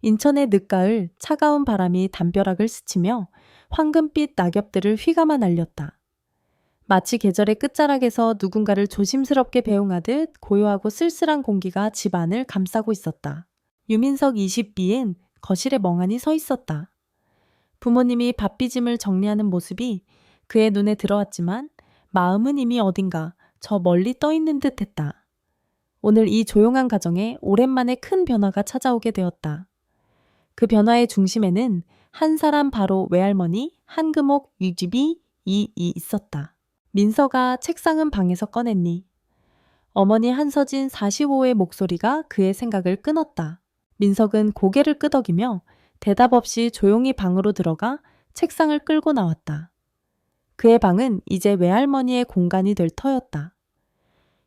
인천의 늦가을 차가운 바람이 담벼락을 스치며 황금빛 낙엽들을 휘감아 날렸다. 마치 계절의 끝자락에서 누군가를 조심스럽게 배웅하듯 고요하고 쓸쓸한 공기가 집 안을 감싸고 있었다. 유민석 22엔 거실에 멍하니 서 있었다. 부모님이 밥비짐을 정리하는 모습이 그의 눈에 들어왔지만 마음은 이미 어딘가 저 멀리 떠 있는 듯 했다. 오늘 이 조용한 가정에 오랜만에 큰 변화가 찾아오게 되었다. 그 변화의 중심에는 한 사람 바로 외할머니 한금옥 유집이 있었다. 민서가 책상은 방에서 꺼냈니? 어머니 한서진 45의 목소리가 그의 생각을 끊었다. 민석은 고개를 끄덕이며 대답 없이 조용히 방으로 들어가 책상을 끌고 나왔다. 그의 방은 이제 외할머니의 공간이 될 터였다.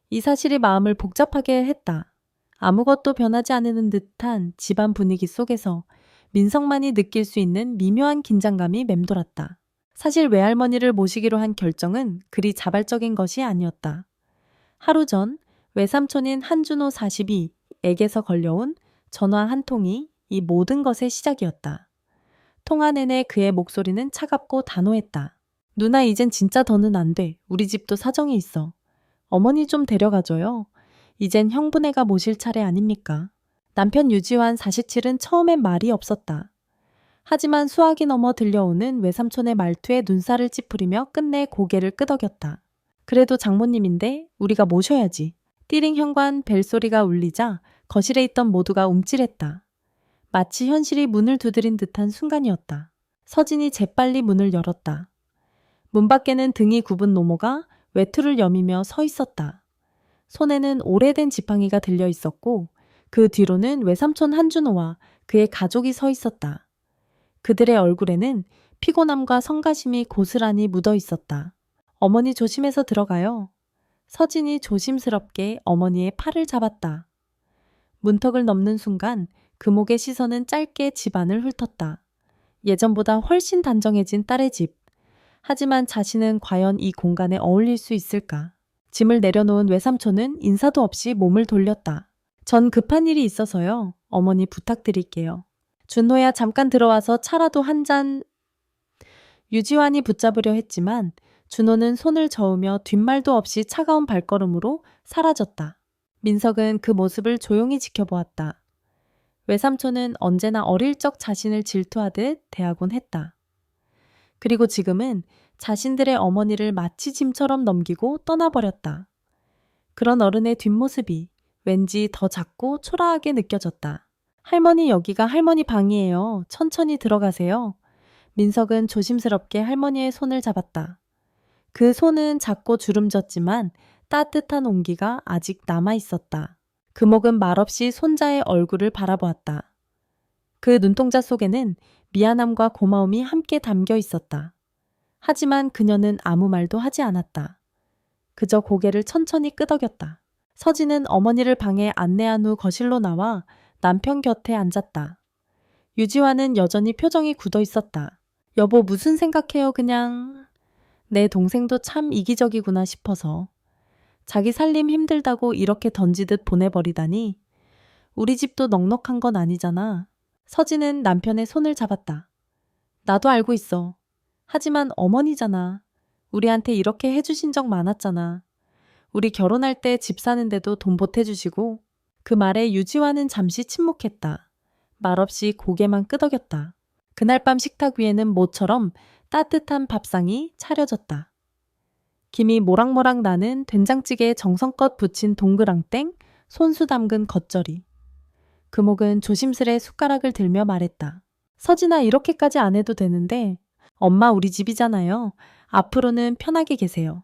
이 사실이 마음을 복잡하게 했다. 아무것도 변하지 않는 듯한 집안 분위기 속에서 민석만이 느낄 수 있는 미묘한 긴장감이 맴돌았다. 사실 외할머니를 모시기로 한 결정은 그리 자발적인 것이 아니었다. 하루 전 외삼촌인 한준호 42에게서 걸려온 전화 한 통이 이 모든 것의 시작이었다. 통화 내내 그의 목소리는 차갑고 단호했다. 누나 이젠 진짜 더는 안 돼. 우리 집도 사정이 있어. 어머니 좀 데려가줘요. 이젠 형부네가 모실 차례 아닙니까? 남편 유지환 47은 처음엔 말이 없었다. 하지만 수학이 넘어 들려오는 외삼촌의 말투에 눈살을 찌푸리며 끝내 고개를 끄덕였다. 그래도 장모님인데 우리가 모셔야지. 띠링 현관 벨소리가 울리자 거실에 있던 모두가 움찔했다. 마치 현실이 문을 두드린 듯한 순간이었다. 서진이 재빨리 문을 열었다. 문 밖에는 등이 굽은 노모가 외투를 여미며 서 있었다. 손에는 오래된 지팡이가 들려 있었고 그 뒤로는 외삼촌 한준호와 그의 가족이 서 있었다. 그들의 얼굴에는 피곤함과 성가심이 고스란히 묻어 있었다. 어머니 조심해서 들어가요. 서진이 조심스럽게 어머니의 팔을 잡았다. 문턱을 넘는 순간 금옥의 시선은 짧게 집안을 훑었다. 예전보다 훨씬 단정해진 딸의 집. 하지만 자신은 과연 이 공간에 어울릴 수 있을까? 짐을 내려놓은 외삼촌은 인사도 없이 몸을 돌렸다. 전 급한 일이 있어서요. 어머니 부탁드릴게요. 준호야 잠깐 들어와서 차라도 한 잔. 유지환이 붙잡으려 했지만 준호는 손을 저으며 뒷말도 없이 차가운 발걸음으로 사라졌다. 민석은 그 모습을 조용히 지켜보았다. 외삼촌은 언제나 어릴 적 자신을 질투하듯 대하곤 했다. 그리고 지금은 자신들의 어머니를 마치 짐처럼 넘기고 떠나버렸다. 그런 어른의 뒷모습이 왠지 더 작고 초라하게 느껴졌다. 할머니 여기가 할머니 방이에요. 천천히 들어가세요. 민석은 조심스럽게 할머니의 손을 잡았다. 그 손은 작고 주름졌지만 따뜻한 온기가 아직 남아 있었다. 금옥은 말없이 손자의 얼굴을 바라보았다. 그 눈동자 속에는 미안함과 고마움이 함께 담겨 있었다. 하지만 그녀는 아무 말도 하지 않았다. 그저 고개를 천천히 끄덕였다. 서진은 어머니를 방에 안내한 후 거실로 나와 남편 곁에 앉았다. 유지환은 여전히 표정이 굳어 있었다. 여보 무슨 생각해요 그냥. 내 동생도 참 이기적이구나 싶어서. 자기 살림 힘들다고 이렇게 던지듯 보내버리다니. 우리 집도 넉넉한 건 아니잖아. 서진은 남편의 손을 잡았다. 나도 알고 있어. 하지만 어머니잖아. 우리한테 이렇게 해주신 적 많았잖아. 우리 결혼할 때 집 사는데도 돈 보태주시고. 그 말에 유지환은 잠시 침묵했다. 말없이 고개만 끄덕였다. 그날 밤 식탁 위에는 모처럼 따뜻한 밥상이 차려졌다. 김이 모락모락 나는 된장찌개에 정성껏 부친 동그랑땡, 손수 담근 겉절이. 금옥은 조심스레 숟가락을 들며 말했다. 서진아 이렇게까지 안 해도 되는데 엄마 우리 집이잖아요. 앞으로는 편하게 계세요.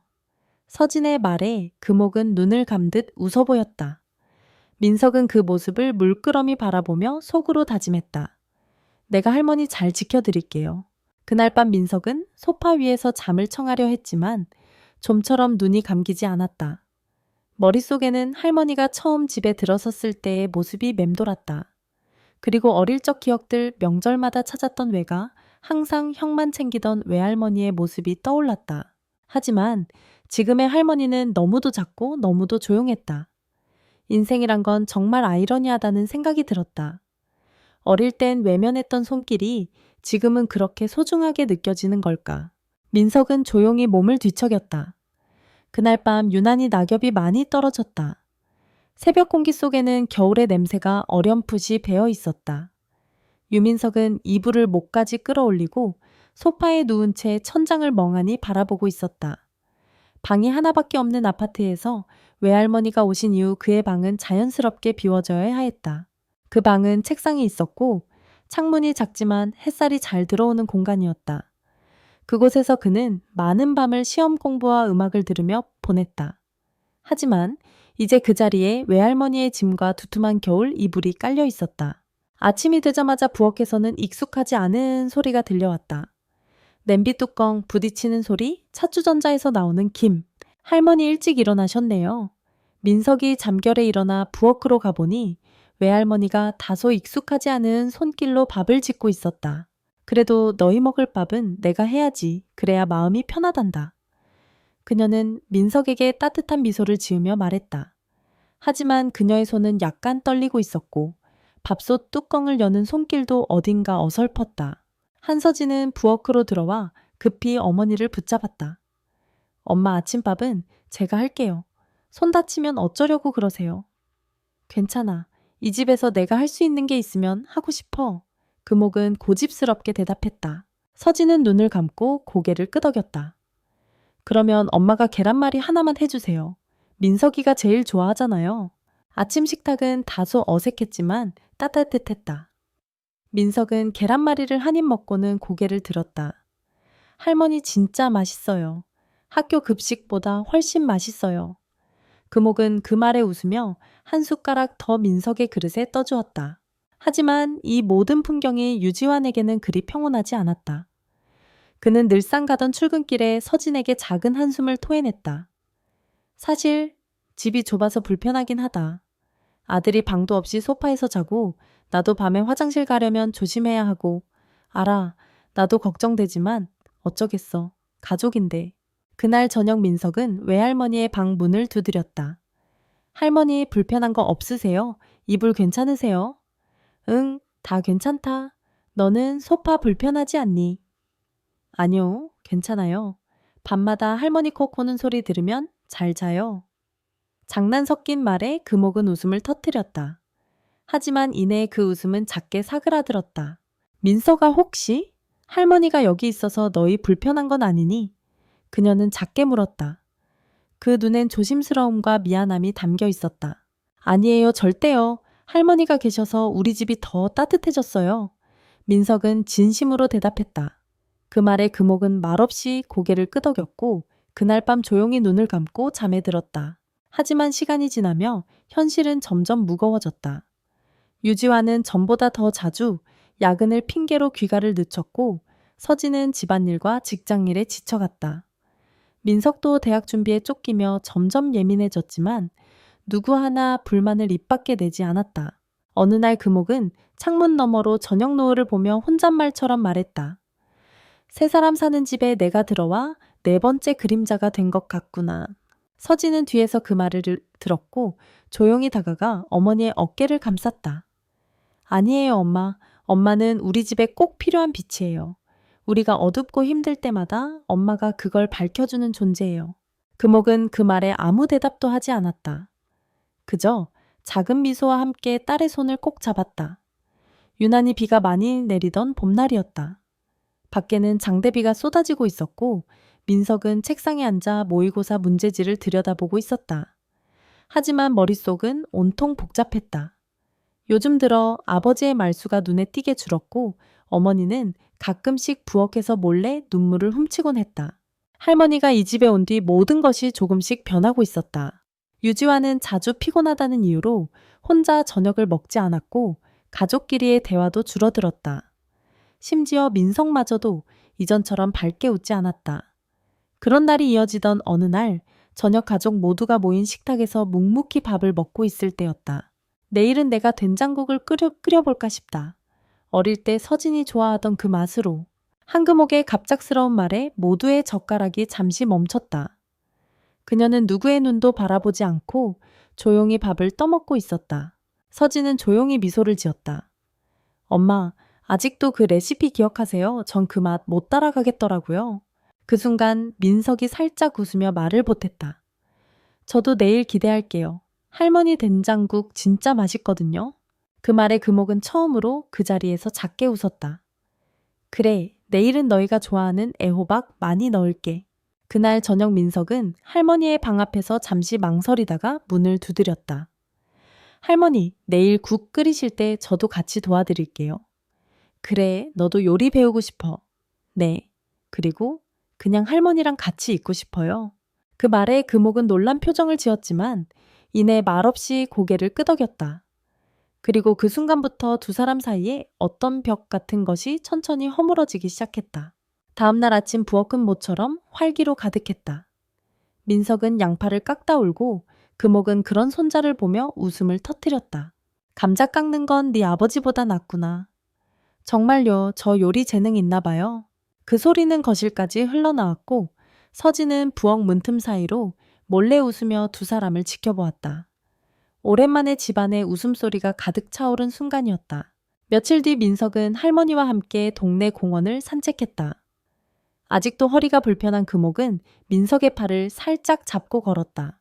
서진의 말에 금옥은 눈을 감듯 웃어 보였다. 민석은 그 모습을 물끄러미 바라보며 속으로 다짐했다. 내가 할머니 잘 지켜드릴게요. 그날 밤 민석은 소파 위에서 잠을 청하려 했지만 좀처럼 눈이 감기지 않았다. 머릿속에는 할머니가 처음 집에 들어섰을 때의 모습이 맴돌았다. 그리고 어릴 적 기억들 명절마다 찾았던 외가 항상 형만 챙기던 외할머니의 모습이 떠올랐다. 하지만 지금의 할머니는 너무도 작고 너무도 조용했다. 인생이란 건 정말 아이러니하다는 생각이 들었다. 어릴 땐 외면했던 손길이 지금은 그렇게 소중하게 느껴지는 걸까? 민석은 조용히 몸을 뒤척였다. 그날 밤 유난히 낙엽이 많이 떨어졌다. 새벽 공기 속에는 겨울의 냄새가 어렴풋이 배어 있었다. 유민석은 이불을 목까지 끌어올리고 소파에 누운 채 천장을 멍하니 바라보고 있었다. 방이 하나밖에 없는 아파트에서 외할머니가 오신 이후 그의 방은 자연스럽게 비워져야 했다. 그 방은 책상이 있었고 창문이 작지만 햇살이 잘 들어오는 공간이었다. 그곳에서 그는 많은 밤을 시험 공부와 음악을 들으며 보냈다. 하지만 이제 그 자리에 외할머니의 짐과 두툼한 겨울 이불이 깔려 있었다. 아침이 되자마자 부엌에서는 익숙하지 않은 소리가 들려왔다. 냄비 뚜껑 부딪히는 소리, 차주전자에서 나오는 김. 할머니 일찍 일어나셨네요. 민석이 잠결에 일어나 부엌으로 가보니 외할머니가 다소 익숙하지 않은 손길로 밥을 짓고 있었다. 그래도 너희 먹을 밥은 내가 해야지. 그래야 마음이 편하단다. 그녀는 민석에게 따뜻한 미소를 지으며 말했다. 하지만 그녀의 손은 약간 떨리고 있었고 밥솥 뚜껑을 여는 손길도 어딘가 어설펐다. 한서진은 부엌으로 들어와 급히 어머니를 붙잡았다. 엄마 아침밥은 제가 할게요. 손 다치면 어쩌려고 그러세요? 괜찮아. 이 집에서 내가 할 수 있는 게 있으면 하고 싶어. 금옥은 고집스럽게 대답했다. 서진은 눈을 감고 고개를 끄덕였다. 그러면 엄마가 계란말이 하나만 해주세요. 민석이가 제일 좋아하잖아요. 아침 식탁은 다소 어색했지만 따뜻했다. 민석은 계란말이를 한 입 먹고는 고개를 들었다. 할머니 진짜 맛있어요. 학교 급식보다 훨씬 맛있어요. 금옥은 그 말에 웃으며 한 숟가락 더 민석의 그릇에 떠주었다. 하지만 이 모든 풍경이 유지환에게는 그리 평온하지 않았다. 그는 늘상 가던 출근길에 서진에게 작은 한숨을 토해냈다. 사실 집이 좁아서 불편하긴 하다. 아들이 방도 없이 소파에서 자고 나도 밤에 화장실 가려면 조심해야 하고 알아. 나도 걱정되지만 어쩌겠어. 가족인데. 그날 저녁 민석은 외할머니의 방 문을 두드렸다. 할머니 불편한 거 없으세요? 이불 괜찮으세요? 응, 다 괜찮다. 너는 소파 불편하지 않니? 아니요, 괜찮아요. 밤마다 할머니 코 고는 소리 들으면 잘 자요. 장난 섞인 말에 금옥은 웃음을 터뜨렸다. 하지만 이내 그 웃음은 작게 사그라들었다. 민서가 혹시 할머니가 여기 있어서 너희 불편한 건 아니니? 그녀는 작게 물었다. 그 눈엔 조심스러움과 미안함이 담겨 있었다. 아니에요, 절대요. 할머니가 계셔서 우리 집이 더 따뜻해졌어요. 민석은 진심으로 대답했다. 그 말에 금옥은 말없이 고개를 끄덕였고 그날 밤 조용히 눈을 감고 잠에 들었다. 하지만 시간이 지나며 현실은 점점 무거워졌다. 유지환은 전보다 더 자주 야근을 핑계로 귀가를 늦췄고 서진은 집안일과 직장일에 지쳐갔다. 민석도 대학 준비에 쫓기며 점점 예민해졌지만 누구 하나 불만을 입 밖에 내지 않았다. 어느 날 금옥은 창문 너머로 저녁 노을을 보며 혼잣말처럼 말했다. 세 사람 사는 집에 내가 들어와 네 번째 그림자가 된 것 같구나. 서진은 뒤에서 그 말을 들었고 조용히 다가가 어머니의 어깨를 감쌌다. 아니에요, 엄마. 엄마는 우리 집에 꼭 필요한 빛이에요. 우리가 어둡고 힘들 때마다 엄마가 그걸 밝혀주는 존재예요. 금옥은 그 말에 아무 대답도 하지 않았다. 그저 작은 미소와 함께 딸의 손을 꼭 잡았다. 유난히 비가 많이 내리던 봄날이었다. 밖에는 장대비가 쏟아지고 있었고 민석은 책상에 앉아 모의고사 문제지를 들여다보고 있었다. 하지만 머릿속은 온통 복잡했다. 요즘 들어 아버지의 말수가 눈에 띄게 줄었고 어머니는 가끔씩 부엌에서 몰래 눈물을 훔치곤 했다. 할머니가 이 집에 온 뒤 모든 것이 조금씩 변하고 있었다. 유지환은 자주 피곤하다는 이유로 혼자 저녁을 먹지 않았고 가족끼리의 대화도 줄어들었다. 심지어 민석마저도 이전처럼 밝게 웃지 않았다. 그런 날이 이어지던 어느 날 저녁 가족 모두가 모인 식탁에서 묵묵히 밥을 먹고 있을 때였다. 내일은 내가 된장국을 끓여볼까 싶다. 어릴 때 서진이 좋아하던 그 맛으로. 한금옥의 갑작스러운 말에 모두의 젓가락이 잠시 멈췄다. 그녀는 누구의 눈도 바라보지 않고 조용히 밥을 떠먹고 있었다. 서진은 조용히 미소를 지었다. 엄마, 아직도 그 레시피 기억하세요? 전 그 맛 못 따라가겠더라고요. 그 순간 민석이 살짝 웃으며 말을 보탰다. 저도 내일 기대할게요. 할머니 된장국 진짜 맛있거든요. 그 말에 금옥은 처음으로 그 자리에서 작게 웃었다. 그래, 내일은 너희가 좋아하는 애호박 많이 넣을게. 그날 저녁 민석은 할머니의 방 앞에서 잠시 망설이다가 문을 두드렸다. 할머니, 내일 국 끓이실 때 저도 같이 도와드릴게요. 그래, 너도 요리 배우고 싶어. 네. 그리고 그냥 할머니랑 같이 있고 싶어요. 그 말에 금옥은 놀란 표정을 지었지만 이내 말없이 고개를 끄덕였다. 그리고 그 순간부터 두 사람 사이에 어떤 벽 같은 것이 천천히 허물어지기 시작했다. 다음날 아침 부엌은 모처럼 활기로 가득했다. 민석은 양파를 깎다 울고 금옥은 그런 손자를 보며 웃음을 터뜨렸다. 감자 깎는 건 네 아버지보다 낫구나. 정말요, 저 요리 재능 있나 봐요. 그 소리는 거실까지 흘러나왔고 서진은 부엌 문틈 사이로 몰래 웃으며 두 사람을 지켜보았다. 오랜만에 집안에 웃음소리가 가득 차오른 순간이었다. 며칠 뒤 민석은 할머니와 함께 동네 공원을 산책했다. 아직도 허리가 불편한 금옥은 민석의 팔을 살짝 잡고 걸었다.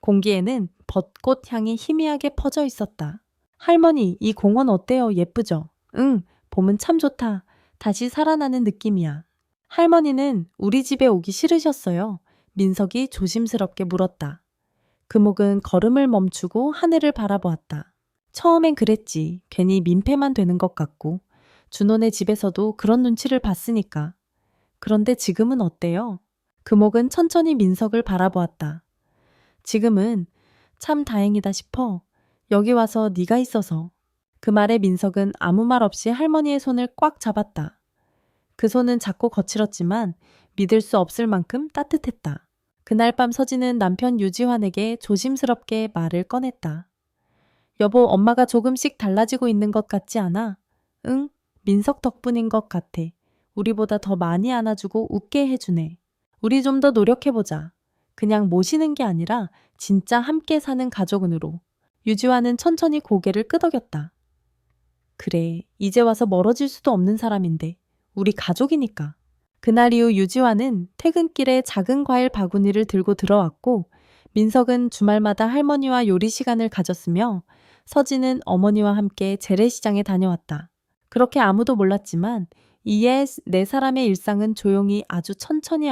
공기에는 벚꽃 향이 희미하게 퍼져 있었다. 할머니, 이 공원 어때요? 예쁘죠? 응, 봄은 참 좋다. 다시 살아나는 느낌이야. 할머니는 우리 집에 오기 싫으셨어요. 민석이 조심스럽게 물었다. 금옥은 걸음을 멈추고 하늘을 바라보았다. 처음엔 그랬지. 괜히 민폐만 되는 것 같고. 준호네 집에서도 그런 눈치를 봤으니까. 그런데 지금은 어때요? 금옥은 천천히 민석을 바라보았다. 지금은 참 다행이다 싶어. 여기 와서 네가 있어서. 그 말에 민석은 아무 말 없이 할머니의 손을 꽉 잡았다. 그 손은 작고 거칠었지만 믿을 수 없을 만큼 따뜻했다. 그날 밤 서진은 남편 유지환에게 조심스럽게 말을 꺼냈다. 여보, 엄마가 조금씩 달라지고 있는 것 같지 않아? 응, 민석 덕분인 것 같아. 우리보다 더 많이 안아주고 웃게 해주네. 우리 좀 더 노력해보자. 그냥 모시는 게 아니라 진짜 함께 사는 가족은으로. 유지환은 천천히 고개를 끄덕였다. 그래, 이제 와서 멀어질 수도 없는 사람인데 우리 가족이니까. 그날 이후 유지환은 퇴근길에 작은 과일 바구니를 들고 들어왔고 민석은 주말마다 할머니와 요리 시간을 가졌으며 서진은 어머니와 함께 재래시장에 다녀왔다. 그렇게 아무도 몰랐지만 이에 네 사람의 일상은 조용히 아주 천천히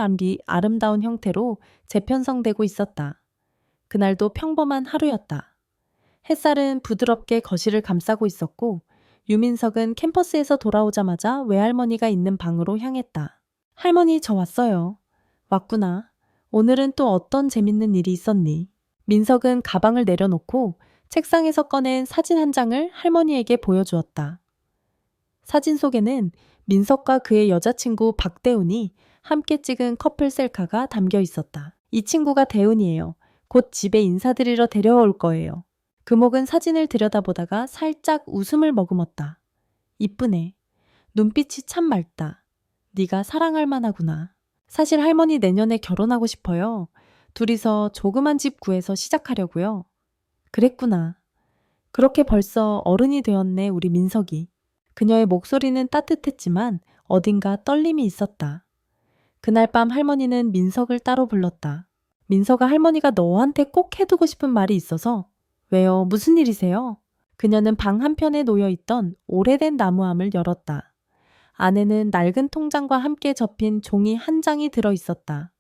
아름다운 형태로 재편성되고 있었다. 그날도 평범한 하루였다. 햇살은 부드럽게 거실을 감싸고 있었고 유민석은 캠퍼스에서 돌아오자마자 외할머니가 있는 방으로 향했다. 할머니, 저 왔어요. 왔구나. 오늘은 또 어떤 재밌는 일이 있었니? 민석은 가방을 내려놓고 책상에서 꺼낸 사진 한 장을 할머니에게 보여주었다. 사진 속에는 민석과 그의 여자친구 박대훈이 함께 찍은 커플 셀카가 담겨 있었다. 이 친구가 대훈이에요. 곧 집에 인사드리러 데려올 거예요. 금옥은 사진을 들여다보다가 살짝 웃음을 머금었다. 이쁘네. 눈빛이 참 맑다. 네가 사랑할 만하구나. 사실 할머니 내년에 결혼하고 싶어요. 둘이서 조그만 집 구해서 시작하려고요. 그랬구나. 그렇게 벌써 어른이 되었네, 우리 민석이. 그녀의 목소리는 따뜻했지만 어딘가 떨림이 있었다. 그날 밤 할머니는 민석을 따로 불렀다. 민석아, 할머니가 너한테 꼭 해두고 싶은 말이 있어서. 왜요? 무슨 일이세요? 그녀는 방 한편에 놓여있던 오래된 나무함을 열었다. 안에는 낡은 통장과 함께 접힌 종이 한 장이 들어있었다.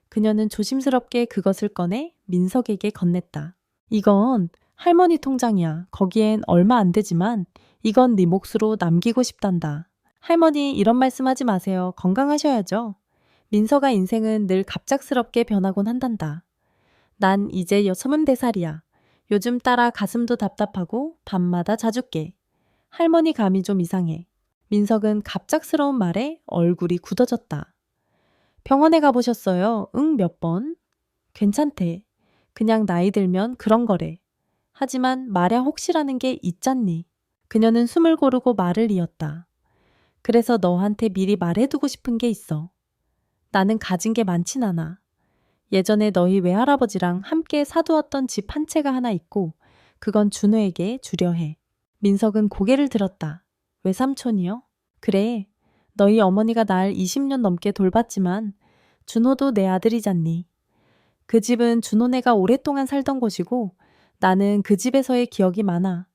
그녀는 조심스럽게 그것을 꺼내 민석에게 건넸다. 이건 할머니 통장이야. 거기엔 얼마 안 되지만 이건 네 몫으로 남기고 싶단다. 할머니, 이런 말씀하지 마세요. 건강하셔야죠. 민석아, 인생은 늘 갑작스럽게 변하곤 한단다. 난 이제 64살이야. 요즘 따라 가슴도 답답하고 밤마다 자주 깨. 할머니 감이 좀 이상해. 민석은 갑작스러운 말에 얼굴이 굳어졌다. 병원에 가보셨어요? 응, 몇 번? 괜찮대. 그냥 나이 들면 그런 거래. 하지만 말야 혹시라는 게 있잖니. 그녀는 숨을 고르고 말을 이었다. 그래서 너한테 미리 말해두고 싶은 게 있어. 나는 가진 게 많진 않아. 예전에 너희 외할아버지랑 함께 사두었던 집 한 채가 하나 있고 그건 준호에게 주려 해. 민석은 고개를 들었다. 외삼촌이요? 그래. 너희 어머니가 날 20년 넘게 돌봤지만 준호도 내 아들이잖니. 그 집은 준호네가 오랫동안 살던 곳이고 나는 그 집에서의 기억이 많아.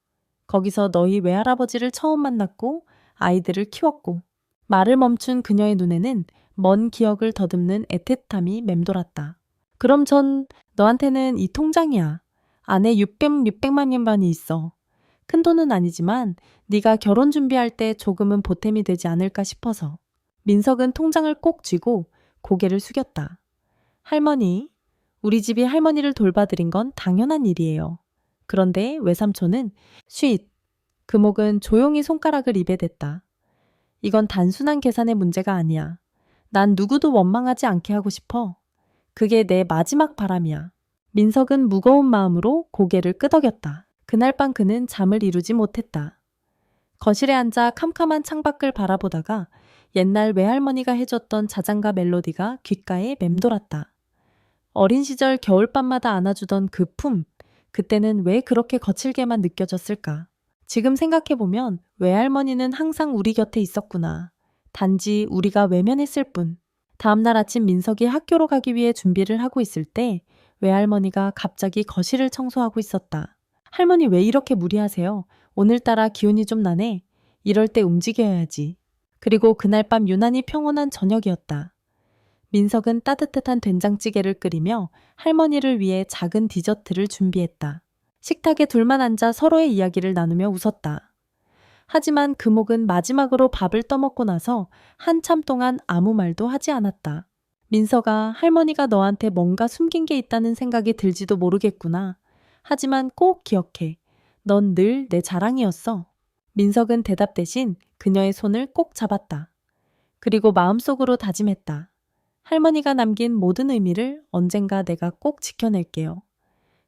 거기서 너희 외할아버지를 처음 만났고 아이들을 키웠고. 말을 멈춘 그녀의 눈에는 먼 기억을 더듬는 애틋함이 맴돌았다. 그럼 전 너한테는 이 통장이야. 안에 600만 년반이 있어. 큰 돈은 아니지만 네가 결혼 준비할 때 조금은 보탬이 되지 않을까 싶어서. 민석은 통장을 꼭 쥐고 고개를 숙였다. 할머니, 우리 집이 할머니를 돌봐드린 건 당연한 일이에요. 그런데 외삼촌은 쉿. 금옥은 조용히 손가락을 입에 댔다. 이건 단순한 계산의 문제가 아니야. 난 누구도 원망하지 않게 하고 싶어. 그게 내 마지막 바람이야. 민석은 무거운 마음으로 고개를 끄덕였다. 그날 밤 그는 잠을 이루지 못했다. 거실에 앉아 캄캄한 창밖을 바라보다가 옛날 외할머니가 해줬던 자장가 멜로디가 귓가에 맴돌았다. 어린 시절 겨울밤마다 안아주던 그 품, 그때는 왜 그렇게 거칠게만 느껴졌을까? 지금 생각해보면 외할머니는 항상 우리 곁에 있었구나. 단지 우리가 외면했을 뿐. 다음날 아침 민석이 학교로 가기 위해 준비를 하고 있을 때 외할머니가 갑자기 거실을 청소하고 있었다. 할머니 왜 이렇게 무리하세요? 오늘따라 기운이 좀 나네. 이럴 때 움직여야지. 그리고 그날 밤 유난히 평온한 저녁이었다. 민석은 따뜻한 된장찌개를 끓이며 할머니를 위해 작은 디저트를 준비했다. 식탁에 둘만 앉아 서로의 이야기를 나누며 웃었다. 하지만 금옥은 마지막으로 밥을 떠먹고 나서 한참 동안 아무 말도 하지 않았다. 민석아, 할머니가 너한테 뭔가 숨긴 게 있다는 생각이 들지도 모르겠구나. 하지만 꼭 기억해. 넌 늘 내 자랑이었어. 민석은 대답 대신 그녀의 손을 꼭 잡았다. 그리고 마음속으로 다짐했다. 할머니가 남긴 모든 의미를 언젠가 내가 꼭 지켜낼게요.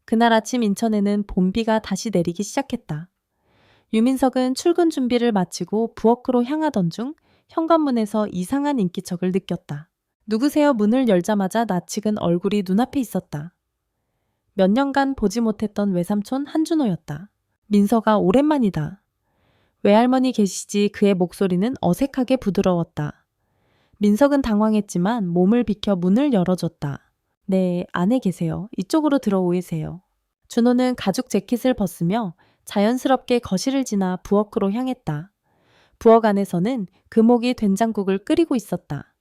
그날 아침 인천에는 봄비가 다시 내리기 시작했다. 유민석은 출근 준비를 마치고 부엌으로 향하던 중 현관문에서 이상한 인기척을 느꼈다. 누구세요? 문을 열자마자 낯익은 얼굴이 눈앞에 있었다. 몇 년간 보지 못했던 외삼촌 한준호였다. 민석아, 오랜만이다. 외할머니 계시지? 그의 목소리는 어색하게 부드러웠다. 민석은 당황했지만 몸을 비켜 문을 열어줬다. 네, 안에 계세요. 이쪽으로 들어오세요. 준호는 가죽 재킷을 벗으며 자연스럽게 거실을 지나 부엌으로 향했다. 부엌 안에서는 금옥이 된장국을 끓이고 있었다.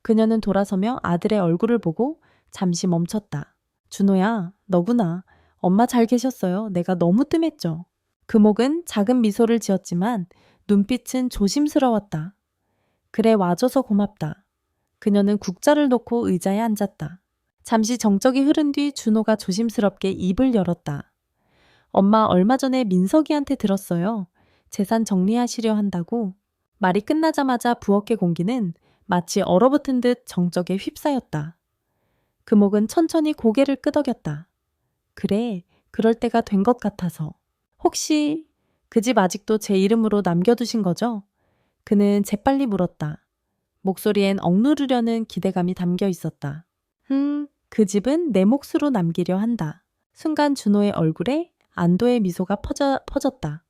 그녀는 돌아서며 아들의 얼굴을 보고 잠시 멈췄다. 준호야, 너구나. 엄마 잘 계셨어요. 내가 너무 뜸했죠. 금옥은 작은 미소를 지었지만 눈빛은 조심스러웠다. 그래, 와줘서 고맙다. 그녀는 국자를 놓고 의자에 앉았다. 잠시 정적이 흐른 뒤 준호가 조심스럽게 입을 열었다. 엄마, 얼마 전에 민석이한테 들었어요. 재산 정리하시려 한다고. 말이 끝나자마자 부엌의 공기는 마치 얼어붙은 듯 정적에 휩싸였다. 금옥은 천천히 고개를 끄덕였다. 그래, 그럴 때가 된 것 같아서. 혹시 그 집 아직도 제 이름으로 남겨두신 거죠? 그는 재빨리 물었다. 목소리엔 억누르려는 기대감이 담겨 있었다. 그 집은 내 몫으로 남기려 한다. 순간 준호의 얼굴에 안도의 미소가 퍼졌다.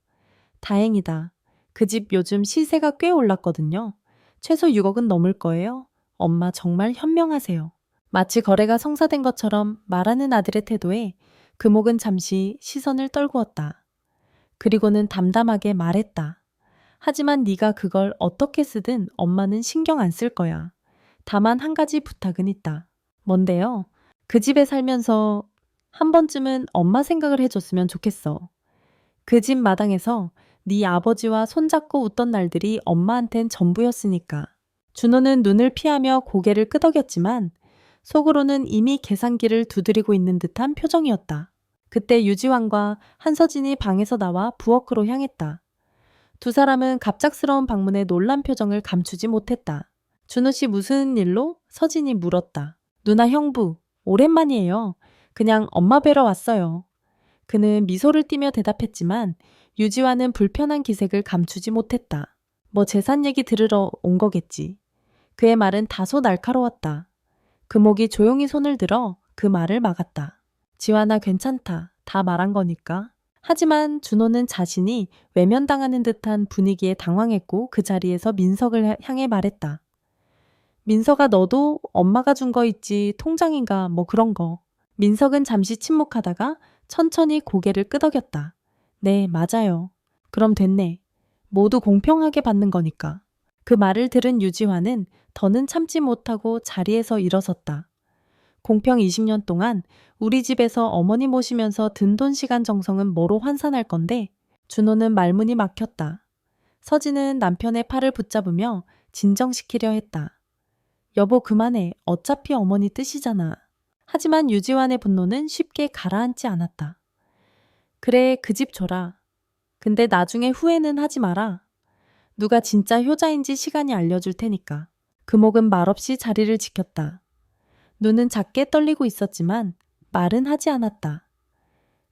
다행이다. 그 집 요즘 시세가 꽤 올랐거든요. 최소 6억은 넘을 거예요. 엄마 정말 현명하세요. 마치 거래가 성사된 것처럼 말하는 아들의 태도에 금옥은 잠시 시선을 떨구었다. 그리고는 담담하게 말했다. 하지만 네가 그걸 어떻게 쓰든 엄마는 신경 안 쓸 거야. 다만 한 가지 부탁은 있다. 뭔데요? 그 집에 살면서 한 번쯤은 엄마 생각을 해줬으면 좋겠어. 그 집 마당에서 네 아버지와 손잡고 웃던 날들이 엄마한텐 전부였으니까. 준호는 눈을 피하며 고개를 끄덕였지만 속으로는 이미 계산기를 두드리고 있는 듯한 표정이었다. 그때 유지환과 한서진이 방에서 나와 부엌으로 향했다. 두 사람은 갑작스러운 방문에 놀란 표정을 감추지 못했다. 준호 씨 무슨 일로? 서진이 물었다. 누나 형부, 오랜만이에요. 그냥 엄마 뵈러 왔어요. 그는 미소를 띠며 대답했지만 유지환은 불편한 기색을 감추지 못했다. 뭐 재산 얘기 들으러 온 거겠지. 그의 말은 다소 날카로웠다. 금옥이 조용히 손을 들어 그 말을 막았다. 지환아, 괜찮다. 다 말한 거니까. 하지만 준호는 자신이 외면당하는 듯한 분위기에 당황했고 그 자리에서 민석을 향해 말했다. 민석아, 너도 엄마가 준 거 있지, 통장인가 뭐 그런 거. 민석은 잠시 침묵하다가 천천히 고개를 끄덕였다. 네, 맞아요. 그럼 됐네. 모두 공평하게 받는 거니까. 그 말을 들은 유지화는 더는 참지 못하고 자리에서 일어섰다. 공평 20년 동안 우리 집에서 어머니 모시면서 든 돈 시간 정성은 뭐로 환산할 건데? 준호는 말문이 막혔다. 서진은 남편의 팔을 붙잡으며 진정시키려 했다. 여보, 그만해. 어차피 어머니 뜻이잖아. 하지만 유지환의 분노는 쉽게 가라앉지 않았다. 그래, 그 집 줘라. 근데 나중에 후회는 하지 마라. 누가 진짜 효자인지 시간이 알려줄 테니까. 금옥은 말없이 자리를 지켰다. 눈은 작게 떨리고 있었지만 말은 하지 않았다.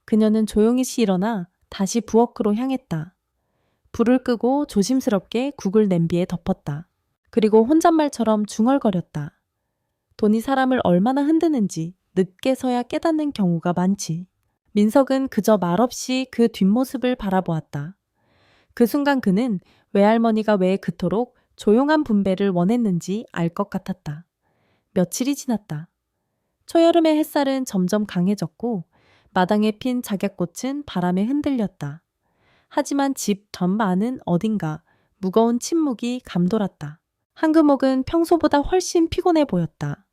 그녀는 조용히 일어나 다시 부엌으로 향했다. 불을 끄고 조심스럽게 국을 냄비에 덮었다. 그리고 혼잣말처럼 중얼거렸다. 돈이 사람을 얼마나 흔드는지 늦게서야 깨닫는 경우가 많지. 민석은 그저 말없이 그 뒷모습을 바라보았다. 그 순간 그는 외할머니가 왜 그토록 조용한 분배를 원했는지 알 것 같았다. 며칠이 지났다. 초여름의 햇살은 점점 강해졌고 마당에 핀 작약꽃은 바람에 흔들렸다. 하지만 집 전반은 어딘가 무거운 침묵이 감돌았다. 한금옥은 평소보다 훨씬 피곤해 보였다.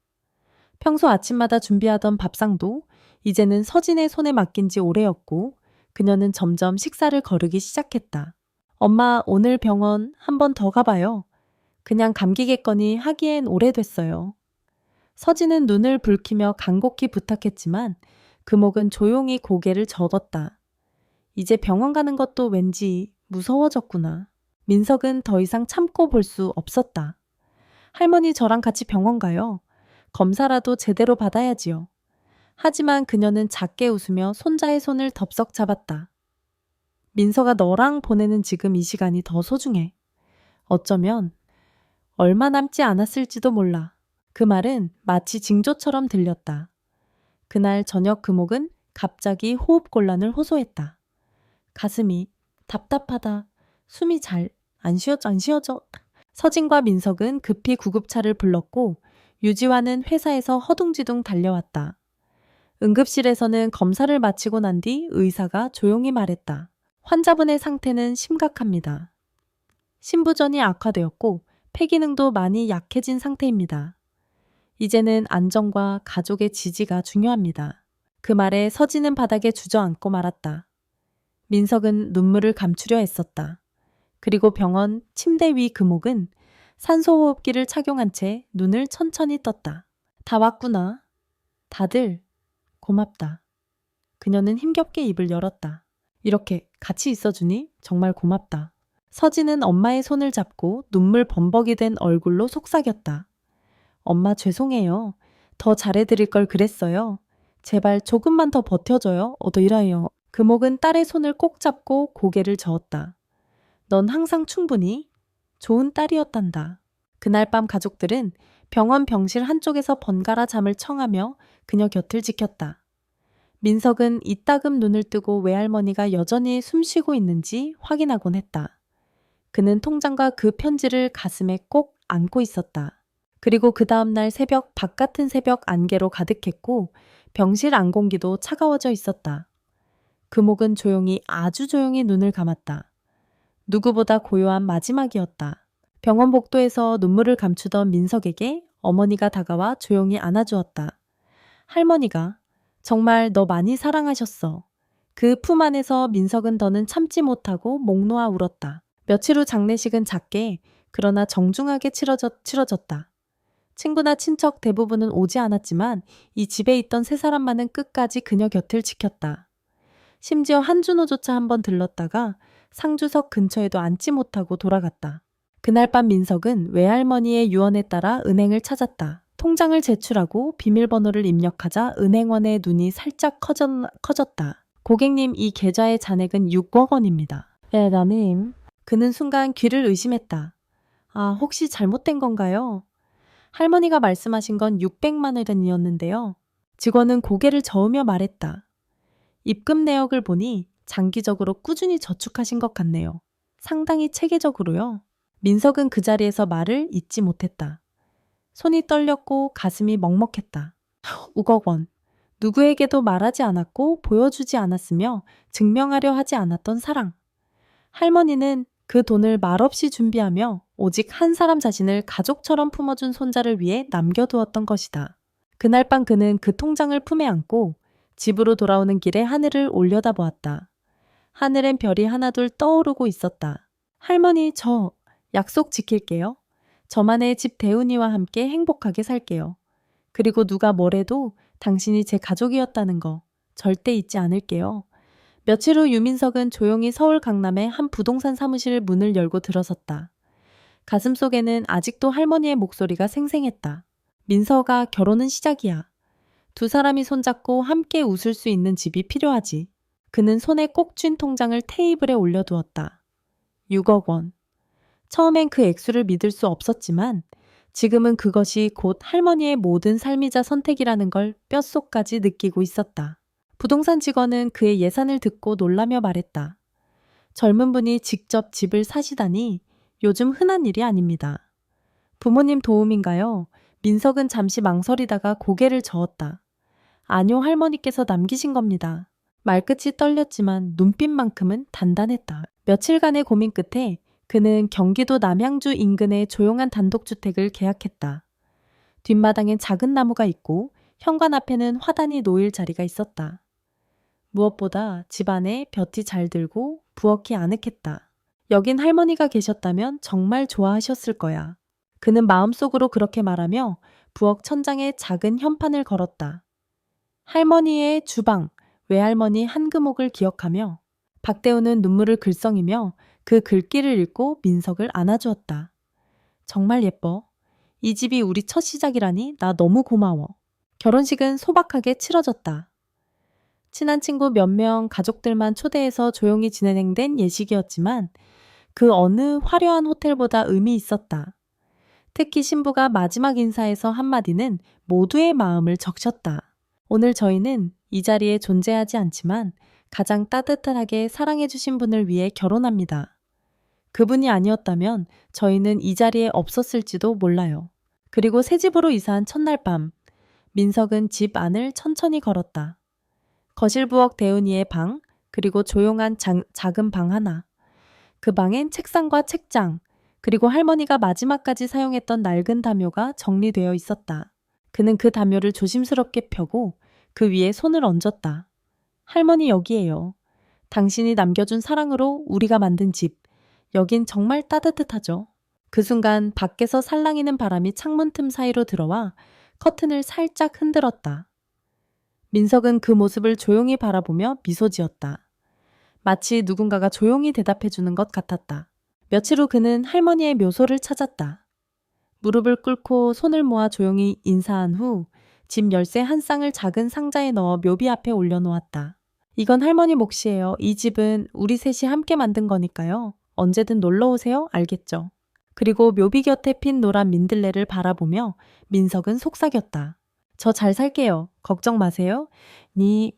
평소 아침마다 준비하던 밥상도 이제는 서진의 손에 맡긴 지 오래였고 그녀는 점점 식사를 거르기 시작했다. 엄마, 오늘 병원 한 번 더 가봐요. 그냥 감기겠거니 하기엔 오래됐어요. 서진은 눈을 붉히며 간곡히 부탁했지만 금옥은 조용히 고개를 저었다. 이제 병원 가는 것도 왠지 무서워졌구나. 민석은 더 이상 참고 볼 수 없었다. 할머니, 저랑 같이 병원 가요. 검사라도 제대로 받아야지요. 하지만 그녀는 작게 웃으며 손자의 손을 덥석 잡았다. 민석아, 너랑 보내는 지금 이 시간이 더 소중해. 어쩌면 얼마 남지 않았을지도 몰라. 그 말은 마치 징조처럼 들렸다. 그날 저녁 금옥은 갑자기 호흡곤란을 호소했다. 가슴이 답답하다. 숨이 잘 안 쉬어져. 서진과 민석은 급히 구급차를 불렀고 유지환은 회사에서 허둥지둥 달려왔다. 응급실에서는 검사를 마치고 난 뒤 의사가 조용히 말했다. 환자분의 상태는 심각합니다. 신부전이 악화되었고 폐기능도 많이 약해진 상태입니다. 이제는 안정과 가족의 지지가 중요합니다. 그 말에 서진은 바닥에 주저앉고 말았다. 민석은 눈물을 감추려 애썼다. 그리고 병원 침대 위 금옥은 산소호흡기를 착용한 채 눈을 천천히 떴다. 다 왔구나. 다들 고맙다. 그녀는 힘겹게 입을 열었다. 이렇게 같이 있어주니 정말 고맙다. 서진은 엄마의 손을 잡고 눈물 범벅이 된 얼굴로 속삭였다. 엄마, 죄송해요. 더 잘해드릴 걸 그랬어요. 제발 조금만 더 버텨줘요. 어더이라요. 금옥은 딸의 손을 꼭 잡고 고개를 저었다. 넌 항상 충분히 좋은 딸이었단다. 그날 밤 가족들은 병원 병실 한쪽에서 번갈아 잠을 청하며 그녀 곁을 지켰다. 민석은 이따금 눈을 뜨고 외할머니가 여전히 숨쉬고 있는지 확인하곤 했다. 그는 통장과 그 편지를 가슴에 꼭 안고 있었다. 그리고 그 다음날 새벽, 바깥은 새벽 안개로 가득했고 병실 안공기도 차가워져 있었다. 금옥은 조용히, 아주 조용히 눈을 감았다. 누구보다 고요한 마지막이었다. 병원 복도에서 눈물을 감추던 민석에게 어머니가 다가와 조용히 안아주었다. 할머니가 정말 너 많이 사랑하셨어. 그 품 안에서 민석은 더는 참지 못하고 목 놓아 울었다. 며칠 후 장례식은 작게 그러나 정중하게 치러졌다. 친구나 친척 대부분은 오지 않았지만 이 집에 있던 세 사람만은 끝까지 그녀 곁을 지켰다. 심지어 한준호조차 한번 들렀다가 상주석 근처에도 앉지 못하고 돌아갔다. 그날 밤 민석은 외할머니의 유언에 따라 은행을 찾았다. 통장을 제출하고 비밀번호를 입력하자 은행원의 눈이 살짝 커졌다. 고객님, 이 계좌의 잔액은 6억 원입니다. 나님. 그는 순간 귀를 의심했다. 아, 혹시 잘못된 건가요? 할머니가 말씀하신 건 600만 원이었는데요. 직원은 고개를 저으며 말했다. 입금 내역을 보니 장기적으로 꾸준히 저축하신 것 같네요. 상당히 체계적으로요. 민석은 그 자리에서 말을 잇지 못했다. 손이 떨렸고 가슴이 먹먹했다. 5억 원. 누구에게도 말하지 않았고 보여주지 않았으며 증명하려 하지 않았던 사랑. 할머니는 그 돈을 말없이 준비하며 오직 한 사람 자신을 가족처럼 품어준 손자를 위해 남겨두었던 것이다. 그날 밤 그는 그 통장을 품에 안고 집으로 돌아오는 길에 하늘을 올려다보았다. 하늘엔 별이 하나둘 떠오르고 있었다. 할머니, 저 약속 지킬게요. 저만의 집 대훈이와 함께 행복하게 살게요. 그리고 누가 뭐래도 당신이 제 가족이었다는 거 절대 잊지 않을게요. 며칠 후 유민석은 조용히 서울 강남의 한 부동산 사무실 문을 열고 들어섰다. 가슴속에는 아직도 할머니의 목소리가 생생했다. 민석아, 결혼은 시작이야. 두 사람이 손잡고 함께 웃을 수 있는 집이 필요하지. 그는 손에 꼭 쥔 통장을 테이블에 올려두었다. 6억 원. 처음엔 그 액수를 믿을 수 없었지만 지금은 그것이 곧 할머니의 모든 삶이자 선택이라는 걸 뼛속까지 느끼고 있었다. 부동산 직원은 그의 예산을 듣고 놀라며 말했다. 젊은 분이 직접 집을 사시다니 요즘 흔한 일이 아닙니다. 부모님 도움인가요? 민석은 잠시 망설이다가 고개를 저었다. 아니요, 할머니께서 남기신 겁니다. 말끝이 떨렸지만 눈빛만큼은 단단했다. 며칠간의 고민 끝에 그는 경기도 남양주 인근의 조용한 단독주택을 계약했다. 뒷마당엔 작은 나무가 있고 현관 앞에는 화단이 놓일 자리가 있었다. 무엇보다 집 안에 볕이 잘 들고 부엌이 아늑했다. 여긴 할머니가 계셨다면 정말 좋아하셨을 거야. 그는 마음속으로 그렇게 말하며 부엌 천장에 작은 현판을 걸었다. 할머니의 주방, 외할머니 한금옥을 기억하며 박대우는 눈물을 글썽이며 그 글귀를 읽고 민석을 안아주었다. 정말 예뻐. 이 집이 우리 첫 시작이라니 나 너무 고마워. 결혼식은 소박하게 치러졌다. 친한 친구 몇 명 가족들만 초대해서 조용히 진행된 예식이었지만 그 어느 화려한 호텔보다 의미 있었다. 특히 신부가 마지막 인사에서 한마디는 모두의 마음을 적셨다. 오늘 저희는 이 자리에 존재하지 않지만 가장 따뜻하게 사랑해주신 분을 위해 결혼합니다. 그분이 아니었다면 저희는 이 자리에 없었을지도 몰라요. 그리고 새 집으로 이사한 첫날 밤, 민석은 집 안을 천천히 걸었다. 거실 부엌 대은이의 방, 그리고 조용한 작은 방 하나. 그 방엔 책상과 책장, 그리고 할머니가 마지막까지 사용했던 낡은 담요가 정리되어 있었다. 그는 그 담요를 조심스럽게 펴고 그 위에 손을 얹었다. 할머니 여기에요. 당신이 남겨준 사랑으로 우리가 만든 집. 여긴 정말 따뜻하죠. 그 순간 밖에서 살랑이는 바람이 창문 틈 사이로 들어와 커튼을 살짝 흔들었다. 민석은 그 모습을 조용히 바라보며 미소 지었다. 마치 누군가가 조용히 대답해 주는 것 같았다. 며칠 후 그는 할머니의 묘소를 찾았다. 무릎을 꿇고 손을 모아 조용히 인사한 후 집 열쇠 한 쌍을 작은 상자에 넣어 묘비 앞에 올려놓았다. 이건 할머니 몫이에요. 이 집은 우리 셋이 함께 만든 거니까요. 언제든 놀러 오세요. 알겠죠? 그리고 묘비 곁에 핀 노란 민들레를 바라보며 민석은 속삭였다. 저 잘 살게요. 걱정 마세요.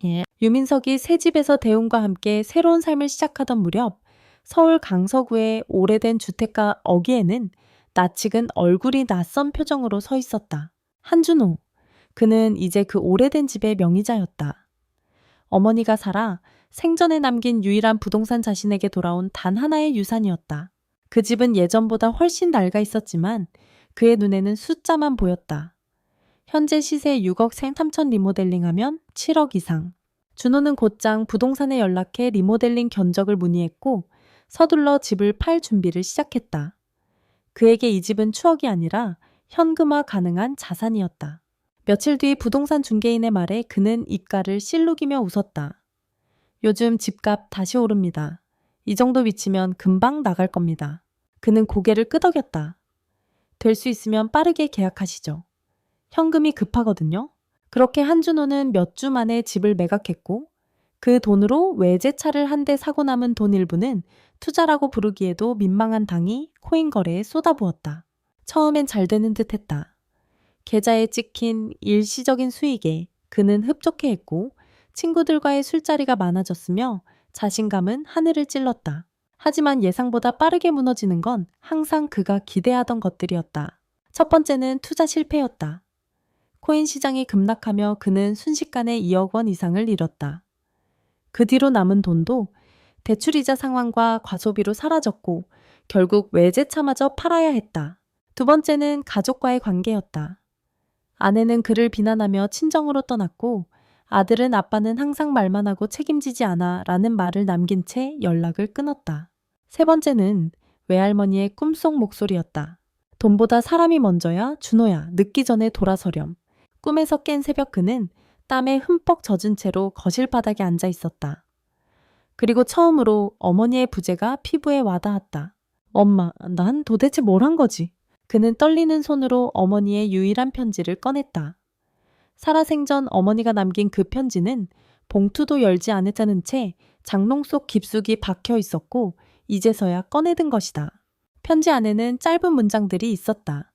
예. 유민석이 새 집에서 대훈과 함께 새로운 삶을 시작하던 무렵 서울 강서구의 오래된 주택가 어귀에는 낯익은 얼굴이 낯선 표정으로 서 있었다. 한준호. 그는 이제 그 오래된 집의 명의자였다. 어머니가 살아 생전에 남긴 유일한 부동산 자신에게 돌아온 단 하나의 유산이었다. 그 집은 예전보다 훨씬 낡아 있었지만 그의 눈에는 숫자만 보였다. 현재 시세 6억 3천 리모델링하면 7억 이상. 준호는 곧장 부동산에 연락해 리모델링 견적을 문의했고 서둘러 집을 팔 준비를 시작했다. 그에게 이 집은 추억이 아니라 현금화 가능한 자산이었다. 며칠 뒤 부동산 중개인의 말에 그는 입가를 실룩이며 웃었다. 요즘 집값 다시 오릅니다. 이 정도 위치면 금방 나갈 겁니다. 그는 고개를 끄덕였다. 될 수 있으면 빠르게 계약하시죠. 현금이 급하거든요. 그렇게 한준호는 몇 주 만에 집을 매각했고 그 돈으로 외제차를 한 대 사고 남은 돈 일부는 투자라고 부르기에도 민망한 당이 코인 거래에 쏟아부었다. 처음엔 잘 되는 듯 했다. 계좌에 찍힌 일시적인 수익에 그는 흡족해했고 친구들과의 술자리가 많아졌으며 자신감은 하늘을 찔렀다. 하지만 예상보다 빠르게 무너지는 건 항상 그가 기대하던 것들이었다. 첫 번째는 투자 실패였다. 코인 시장이 급락하며 그는 순식간에 2억 원 이상을 잃었다. 그 뒤로 남은 돈도 대출이자 상환과 과소비로 사라졌고 결국 외제차마저 팔아야 했다. 두 번째는 가족과의 관계였다. 아내는 그를 비난하며 친정으로 떠났고 아들은 아빠는 항상 말만 하고 책임지지 않아 라는 말을 남긴 채 연락을 끊었다. 세 번째는 외할머니의 꿈속 목소리였다. 돈보다 사람이 먼저야 준호야 늦기 전에 돌아서렴. 꿈에서 깬 새벽 그는 땀에 흠뻑 젖은 채로 거실 바닥에 앉아 있었다. 그리고 처음으로 어머니의 부재가 피부에 와닿았다. 엄마, 난 도대체 뭘 한 거지? 그는 떨리는 손으로 어머니의 유일한 편지를 꺼냈다. 살아생전 어머니가 남긴 그 편지는 봉투도 열지 않았다는 채 장롱 속 깊숙이 박혀 있었고 이제서야 꺼내든 것이다. 편지 안에는 짧은 문장들이 있었다.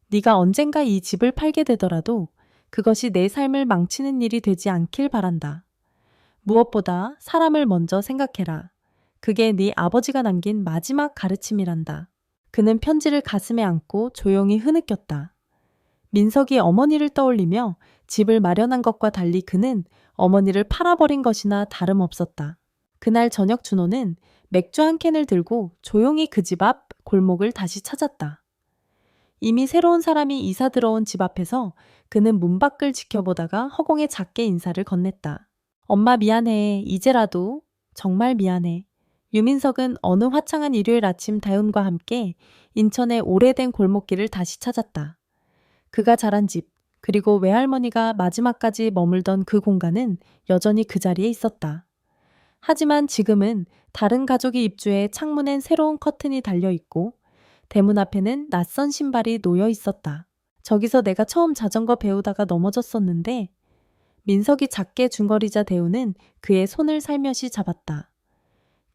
네가 언젠가 이 집을 팔게 되더라도 그것이 내 삶을 망치는 일이 되지 않길 바란다. 무엇보다 사람을 먼저 생각해라. 그게 네 아버지가 남긴 마지막 가르침이란다. 그는 편지를 가슴에 안고 조용히 흐느꼈다. 민석이 어머니를 떠올리며 집을 마련한 것과 달리 그는 어머니를 팔아버린 것이나 다름없었다. 그날 저녁 준호는 맥주 한 캔을 들고 조용히 그 집 앞 골목을 다시 찾았다. 이미 새로운 사람이 이사 들어온 집 앞에서 그는 문 밖을 지켜보다가 허공에 작게 인사를 건넸다. 엄마 미안해. 이제라도 정말 미안해. 유민석은 어느 화창한 일요일 아침 다윤과 함께 인천의 오래된 골목길을 다시 찾았다. 그가 자란 집, 그리고 외할머니가 마지막까지 머물던 그 공간은 여전히 그 자리에 있었다. 하지만 지금은 다른 가족이 입주해 창문엔 새로운 커튼이 달려있고 대문 앞에는 낯선 신발이 놓여 있었다. 저기서 내가 처음 자전거 배우다가 넘어졌었는데 민석이 작게 중거리자 대우는 그의 손을 살며시 잡았다.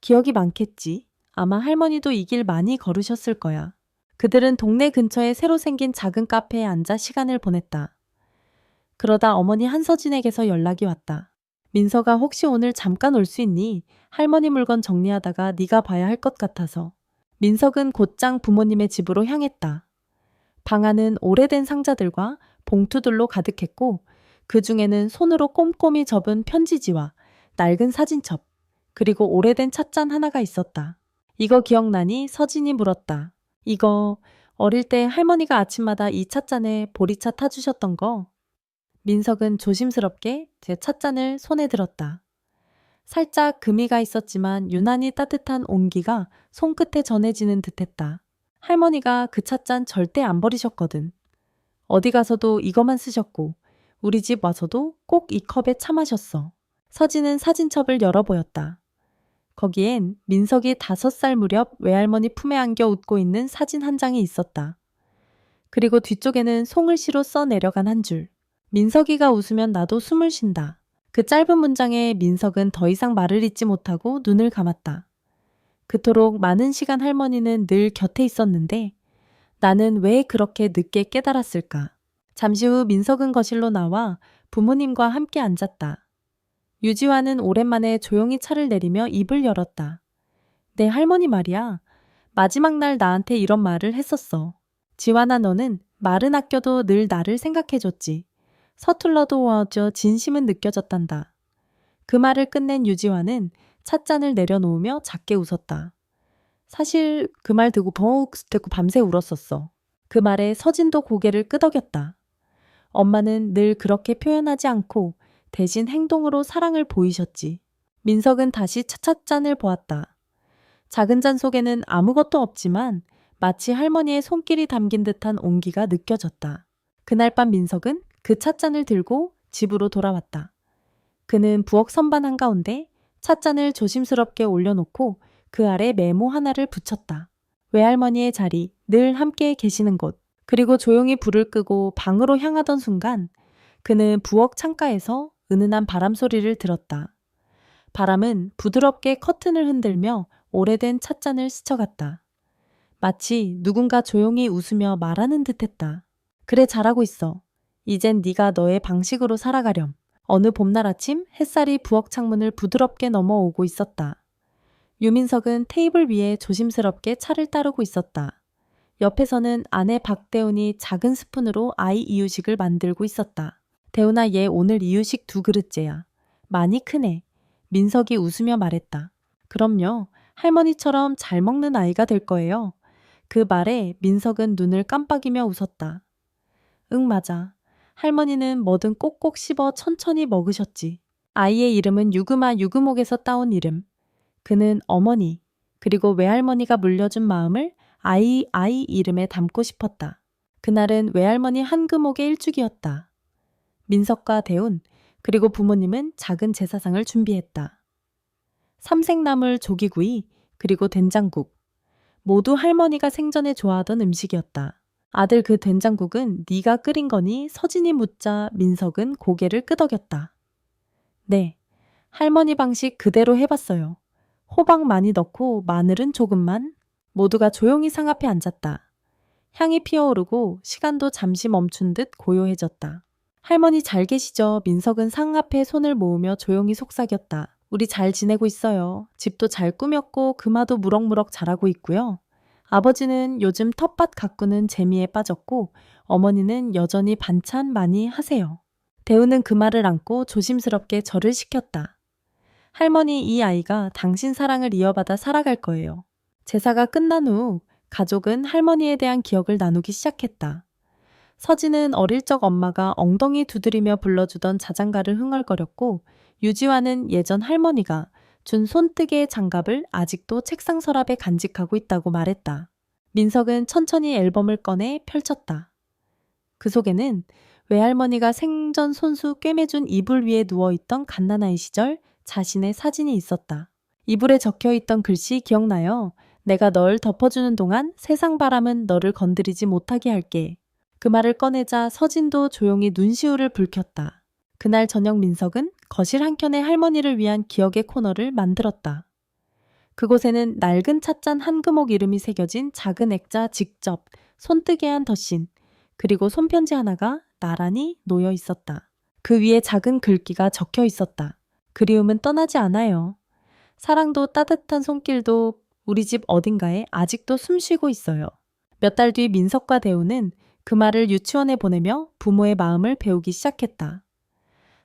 기억이 많겠지. 아마 할머니도 이 길 많이 걸으셨을 거야. 그들은 동네 근처에 새로 생긴 작은 카페에 앉아 시간을 보냈다. 그러다 어머니 한서진에게서 연락이 왔다. 민서가 혹시 오늘 잠깐 올 수 있니? 할머니 물건 정리하다가 네가 봐야 할 것 같아서. 민석은 곧장 부모님의 집으로 향했다. 방 안은 오래된 상자들과 봉투들로 가득했고 그 중에는 손으로 꼼꼼히 접은 편지지와 낡은 사진첩, 그리고 오래된 찻잔 하나가 있었다. 이거 기억나니? 서진이 물었다. 이거 어릴 때 할머니가 아침마다 이 찻잔에 보리차 타주셨던 거. 민석은 조심스럽게 제 찻잔을 손에 들었다. 살짝 금이가 있었지만 유난히 따뜻한 온기가 손끝에 전해지는 듯했다. 할머니가 그 찻잔 절대 안 버리셨거든. 어디 가서도 이거만 쓰셨고 우리 집 와서도 꼭 이 컵에 차 마셨어. 서진은 사진첩을 열어 보였다. 거기엔 민석이 5살 무렵 외할머니 품에 안겨 웃고 있는 사진 한 장이 있었다. 그리고 뒤쪽에는 송글씨로 써 내려간 한 줄. 민석이가 웃으면 나도 숨을 쉰다. 그 짧은 문장에 민석은 더 이상 말을 잇지 못하고 눈을 감았다. 그토록 많은 시간 할머니는 늘 곁에 있었는데 나는 왜 그렇게 늦게 깨달았을까? 잠시 후 민석은 거실로 나와 부모님과 함께 앉았다. 유지화는 오랜만에 조용히 차를 내리며 입을 열었다. 내 할머니 말이야. 마지막 날 나한테 이런 말을 했었어. 지환아 너는 말은 아껴도 늘 나를 생각해줬지. 서툴러도 어저 진심은 느껴졌단다. 그 말을 끝낸 유지환은 찻잔을 내려놓으며 작게 웃었다. 사실 그 말 듣고 밤새 울었었어. 그 말에 서진도 고개를 끄덕였다. 엄마는 늘 그렇게 표현하지 않고 대신 행동으로 사랑을 보이셨지. 민석은 다시 찻잔을 보았다. 작은 잔 속에는 아무것도 없지만 마치 할머니의 손길이 담긴 듯한 온기가 느껴졌다. 그날 밤 민석은 그 찻잔을 들고 집으로 돌아왔다. 그는 부엌 선반 한가운데 찻잔을 조심스럽게 올려놓고 그 아래 메모 하나를 붙였다. 외할머니의 자리, 늘 함께 계시는 곳. 그리고 조용히 불을 끄고 방으로 향하던 순간 그는 부엌 창가에서 은은한 바람 소리를 들었다. 바람은 부드럽게 커튼을 흔들며 오래된 찻잔을 스쳐갔다. 마치 누군가 조용히 웃으며 말하는 듯했다. 그래 잘하고 있어. 이젠 네가 너의 방식으로 살아가렴. 어느 봄날 아침 햇살이 부엌 창문을 부드럽게 넘어오고 있었다. 유민석은 테이블 위에 조심스럽게 차를 따르고 있었다. 옆에서는 아내 박대훈이 작은 스푼으로 아이 이유식을 만들고 있었다. 대훈아, 얘 오늘 이유식 2그릇째야. 많이 크네. 민석이 웃으며 말했다. 그럼요. 할머니처럼 잘 먹는 아이가 될 거예요. 그 말에 민석은 눈을 깜빡이며 웃었다. 응, 맞아. 할머니는 뭐든 꼭꼭 씹어 천천히 먹으셨지. 아이의 이름은 유금아 유금옥에서 따온 이름. 그는 어머니, 그리고 외할머니가 물려준 마음을 아이 이름에 담고 싶었다. 그날은 외할머니 한금옥의 일주기였다. 민석과 대훈, 그리고 부모님은 작은 제사상을 준비했다. 삼색나물 조기구이, 그리고 된장국. 모두 할머니가 생전에 좋아하던 음식이었다. 아들, 그 된장국은 네가 끓인 거니? 서진이 묻자 민석은 고개를 끄덕였다. 네, 할머니 방식 그대로 해봤어요. 호박 많이 넣고 마늘은 조금만. 모두가 조용히 상 앞에 앉았다. 향이 피어오르고 시간도 잠시 멈춘 듯 고요해졌다. 할머니 잘 계시죠? 민석은 상 앞에 손을 모으며 조용히 속삭였다. 우리 잘 지내고 있어요. 집도 잘 꾸몄고 금화도 무럭무럭 자라고 있고요. 아버지는 요즘 텃밭 가꾸는 재미에 빠졌고 어머니는 여전히 반찬 많이 하세요. 대우는 그 말을 안고 조심스럽게 절을 시켰다. 할머니, 이 아이가 당신 사랑을 이어받아 살아갈 거예요. 제사가 끝난 후 가족은 할머니에 대한 기억을 나누기 시작했다. 서진은 어릴 적 엄마가 엉덩이 두드리며 불러주던 자장가를 흥얼거렸고 유지화는 예전 할머니가 준 손뜨개 장갑을 아직도 책상 서랍에 간직하고 있다고 말했다. 민석은 천천히 앨범을 꺼내 펼쳤다. 그 속에는 외할머니가 생전 손수 꿰매준 이불 위에 누워있던 갓난아이 시절 자신의 사진이 있었다. 이불에 적혀있던 글씨 기억나요? 내가 널 덮어주는 동안 세상 바람은 너를 건드리지 못하게 할게. 그 말을 꺼내자 서진도 조용히 눈시울을 붉혔다. 그날 저녁 민석은 거실 한켠에 할머니를 위한 기억의 코너를 만들었다. 그곳에는 낡은 찻잔 한금옥 이름이 새겨진 작은 액자 직접 손뜨개한 덧신, 그리고 손편지 하나가 나란히 놓여 있었다. 그 위에 작은 글귀가 적혀 있었다. 그리움은 떠나지 않아요. 사랑도 따뜻한 손길도 우리 집 어딘가에 아직도 숨쉬고 있어요. 몇 달 뒤 민석과 대우는 그 말을 유치원에 보내며 부모의 마음을 배우기 시작했다.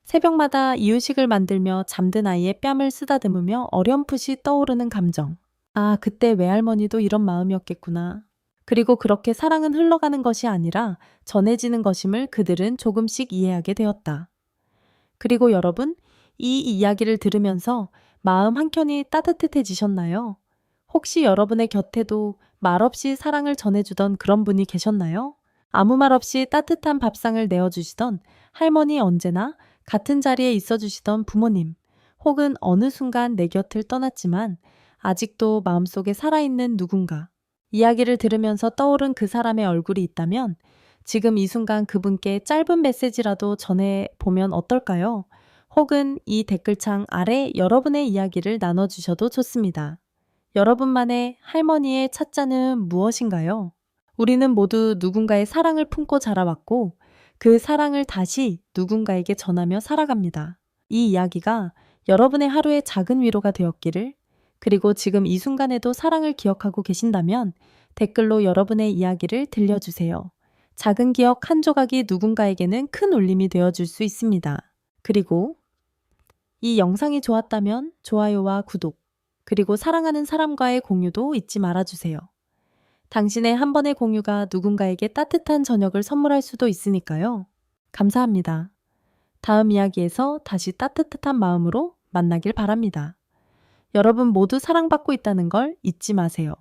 새벽마다 이유식을 만들며 잠든 아이의 뺨을 쓰다듬으며 어렴풋이 떠오르는 감정. 아, 그때 외할머니도 이런 마음이었겠구나. 그리고 그렇게 사랑은 흘러가는 것이 아니라 전해지는 것임을 그들은 조금씩 이해하게 되었다. 그리고 여러분, 이 이야기를 들으면서 마음 한켠이 따뜻해지셨나요? 혹시 여러분의 곁에도 말없이 사랑을 전해주던 그런 분이 계셨나요? 아무 말 없이 따뜻한 밥상을 내어주시던 할머니, 언제나 같은 자리에 있어주시던 부모님, 혹은 어느 순간 내 곁을 떠났지만 아직도 마음속에 살아있는 누군가. 이야기를 들으면서 떠오른 그 사람의 얼굴이 있다면 지금 이 순간 그분께 짧은 메시지라도 전해보면 어떨까요? 혹은 이 댓글창 아래 여러분의 이야기를 나눠주셔도 좋습니다. 여러분만의 할머니의 찻잔은 무엇인가요? 우리는 모두 누군가의 사랑을 품고 자라왔고 그 사랑을 다시 누군가에게 전하며 살아갑니다. 이 이야기가 여러분의 하루의 작은 위로가 되었기를, 그리고 지금 이 순간에도 사랑을 기억하고 계신다면 댓글로 여러분의 이야기를 들려주세요. 작은 기억 한 조각이 누군가에게는 큰 울림이 되어줄 수 있습니다. 그리고 이 영상이 좋았다면 좋아요와 구독, 그리고 사랑하는 사람과의 공유도 잊지 말아주세요. 당신의 한 번의 공유가 누군가에게 따뜻한 저녁을 선물할 수도 있으니까요. 감사합니다. 다음 이야기에서 다시 따뜻한 마음으로 만나길 바랍니다. 여러분 모두 사랑받고 있다는 걸 잊지 마세요.